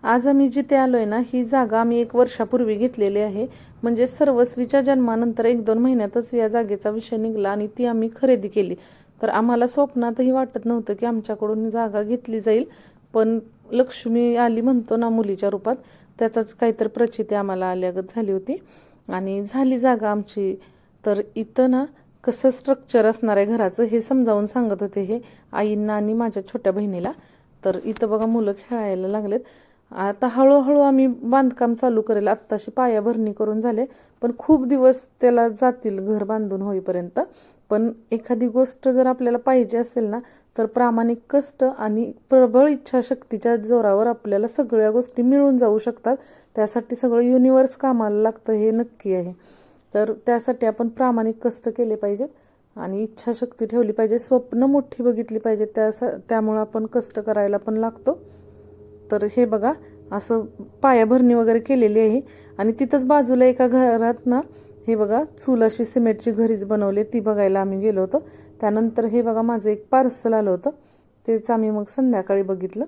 आज आम्ही जिथे आलोय ना, ही जागा आम्ही 1 वर्षापूर्वी घेतलेली आहे. म्हणजे सर्वस्वीच्या जन्मानंतर 1-2 महिन्यातच या जागेचा विषय निघाला आणि ती आम्ही खरेदी केली. तर आम्हाला स्वप्नातही वाटत नव्हतं की आमच्याकडून जागा घेतली जाईल. पण लक्ष्मी आली म्हणतो ना मुलीच्या रूपात, त्याचाच काहीतरी प्रचिती आम्हाला आल्यागत झाली होती आणि झाली जागा आमची. तर इथं ना कसं स्ट्रक्चर असणार आहे घराचं हे समजावून सांगत होते हे आईंना आणि माझ्या छोट्या बहिणीला. तर इथं बघा मुलं खेळायला लागलेत. आता हळूहळू आम्ही बांधकाम चालू करेल. आत्ताशी पायाभरणी करून झाले, पण खूप दिवस त्याला जातील घर बांधून होईपर्यंत. पण एखादी गोष्ट जर आपल्याला पाहिजे असेल ना, तर प्रामाणिक कष्ट आणि प्रबळ इच्छाशक्तीच्या जोरावर आपल्याला सगळ्या गोष्टी मिळून जाऊ शकतात. त्यासाठी सगळं युनिवर्स कामाला लागतं हे नक्की आहे. तर त्यासाठी आपण प्रामाणिक कष्ट केले पाहिजेत आणि इच्छाशक्ती ठेवली पाहिजे, स्वप्न मोठी बघितली पाहिजे. त्यामुळं आपण कष्ट करायला पण लागतो. तर हे बघा असं पायाभरणी वगैरे केलेली आहे आणि तिथंच बाजूला एका घरात ना हे बघा चूल अशी सिमेंटची घरीच बनवली, ती बघायला आम्ही गेलो होतो. त्यानंतर हे बघा माझं एक पार्सल आलं होतं, तेच आम्ही मग संध्याकाळी बघितलं.